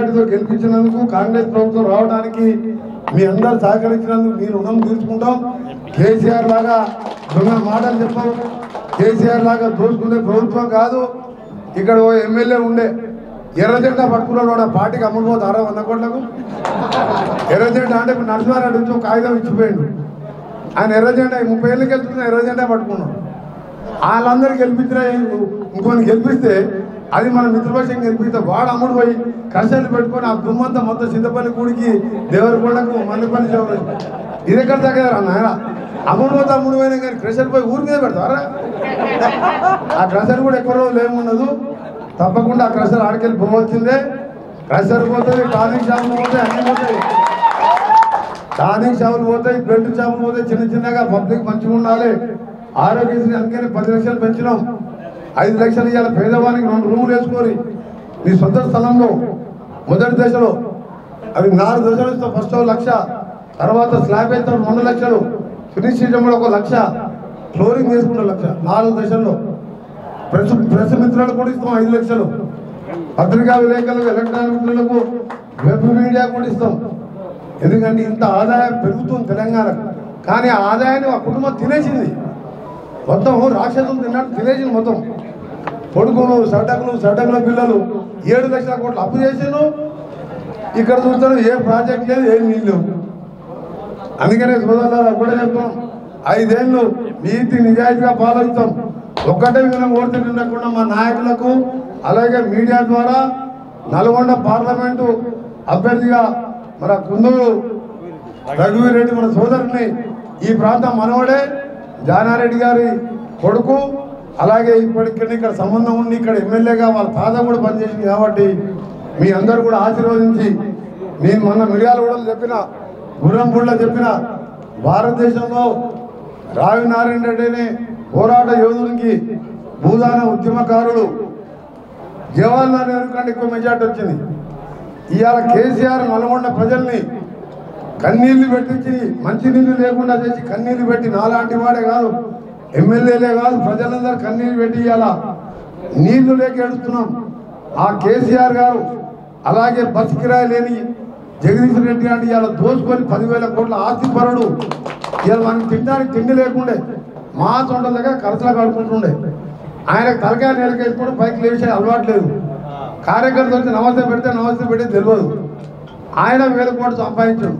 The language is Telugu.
మెజార్టీతో గెలిపించినందుకు, కాంగ్రెస్ ప్రభుత్వం రావడానికి మీ అందరు సహకరించినందుకు మీ రుణం తీర్చుకుంటాం. కేసీఆర్ లాగా దొంగ మాటలు చెప్పాం, కేసీఆర్ లాగా దోచుకునే ప్రభుత్వం కాదు. ఇక్కడ ఓ ఎమ్మెల్యే ఉండే ఎర్రజెండా పట్టుకున్నాడు, పార్టీకి అమ్ముడుపోతారా 100 కోట్లకు. ఎర్రజెండా అంటే ఇప్పుడు నరసింహారెడ్డి నుంచి ఒక కాగితం ఇచ్చిపోయిండు. ఆయన ఎర్రజెండా 30 ఏళ్ళకి వెళ్తున్న ఎర్రజెండా పట్టుకున్నాడు. వాళ్ళందరూ గెలిపించినా ఇంకొని గెలిపిస్తే అది మన మిత్రపక్షం గెలిపిస్తే వాడు అమ్ముడు పోయి కష్టాలు పెట్టుకొని ఆ దుమ్మంతా మొత్తం చింతపల్లి కూడికి దేవరకొండకు మల్లెపల్లి చెవులు ఇది ఎక్కడ తగ్గదారా నాయన. అమ్ముడు పోతే అమ్ముడు పోయినా కానీ క్రెషర్ పోయి ఊరి మీద పెడతారా? ఆ క్రెషర్ కూడా ఎక్కువ రోజులు ఏముండదు. తప్పకుండా ఆ క్రెషర్ ఆడికెళ్ళి పోవచ్చిందే. క్రెషర్ పోతుంది, టానిక్ షాపులు పోతాయి, అన్నీ పోతాయి. టానిక్ షాపులు పోతాయి, బ్లడ్ షాపులు పోతాయి. చిన్న చిన్నగా పబ్లిక్ మంచిగా ఉండాలి. ఆరోగ్యశ్రీ అందుకని 10 లక్షలు పెంచినాం. 5 లక్షలు ఇవాళ పేదవానికి 2 రూములు వేసుకొని మీ సొంత స్థలంలో మొదటి దశలో అవి 4 దశలు ఇస్తాం. ఫస్ట్ 1 లక్ష, తర్వాత స్లాబ్ వేస్తాం 2 లక్షలు, ఫినిషింగ్ కూడా 1 లక్ష, ఫ్లోరింగ్ వేసుకుంటే 1 లక్ష. 4 దశల్లో ప్రెస్ మిత్రులకు కూడా ఇస్తాం 5 లక్షలు. పత్రికా విలేకరులకు, ఎలక్ట్రానిక్ మిత్రులకు, వెబ్ మీడియా కూడా ఇస్తాం. ఎందుకంటే ఇంత ఆదాయం పెరుగుతుంది తెలంగాణకు. కానీ ఆ ఆదాయాన్ని ఆ కుటుంబం తినేసింది. మొత్తం రాక్షసులు తిన్నట్టు తినేసింది. మొత్తం కొడుకులు, సడ్డకుల పిల్లలు 7 లక్షల కోట్లు అప్పు చేసిండు. ఇక్కడ చూస్తాను ఏ ప్రాజెక్ట్ లేదు, ఏం నీళ్ళు. అందుకనే సోదరులారా కూడా చెప్తాం, 5 ఏళ్ళు నీతి నిజాయితీగా పాలిస్తాం. ఒక్కటే విధంగా ఓటు నిండకుండా మా నాయకులకు అలాగే మీడియా ద్వారా నల్గొండ పార్లమెంటు అభ్యర్థిగా మన కుందూరు రఘువీర్ రెడ్డి మన సోదరుని, ఈ ప్రాంతం మనవడే, జానారెడ్డి గారి కొడుకు, అలాగే ఇప్పటికీ ఇక్కడ సంబంధం ఉండి ఇక్కడ ఎమ్మెల్యేగా వాళ్ళ తాత కూడా పనిచేసింది. కాబట్టి మీ అందరూ కూడా ఆశీర్వదించి, నేను మొన్న మిర్యాలగూడలో చెప్పిన, గుర్రంపూడిలో చెప్పిన, భారతదేశంలో రావి నారాయణ రెడ్డిని పోరాట యోధునికి, భూదాన ఉద్యమకారుడు జవహర్లాల్ నెహ్రూ కంటే ఎక్కువ మెజార్టీ వచ్చింది. ఇవాళ కేసీఆర్ నల్గొండ ప్రజల్ని కన్నీళ్లు పెట్టించి, మంచినీళ్ళు లేకుండా చేసి కన్నీళ్లు పెట్టి, నాలాంటి వాడే కాదు, ఎమ్మెల్యేలే కాదు, ప్రజలందరూ కన్నీళ్లు పెట్టి ఇవాళ నీళ్లు లేక ఏడుస్తున్నాం. ఆ కేసీఆర్ గారు అలాగే బస్ కిరాయి లేని జగదీష్ రెడ్డి గారిని ఇవాళ దోచుకొని 10,000 కోట్ల ఆస్తిపరుడు. ఇవాళ మనకి తినడానికి తిండి లేకుండే మా తోట దగ్గర ఖర్చులు కడుకుంటుండే. ఆయనకు తలకాయ నేలకేసుకొని పైకి లేచే అలవాటు లేదు. కార్యకర్తలు వచ్చి నమస్తే పెడితే తెలియదు. ఆయన 1,000 కోట్లు సంపాదించాడు.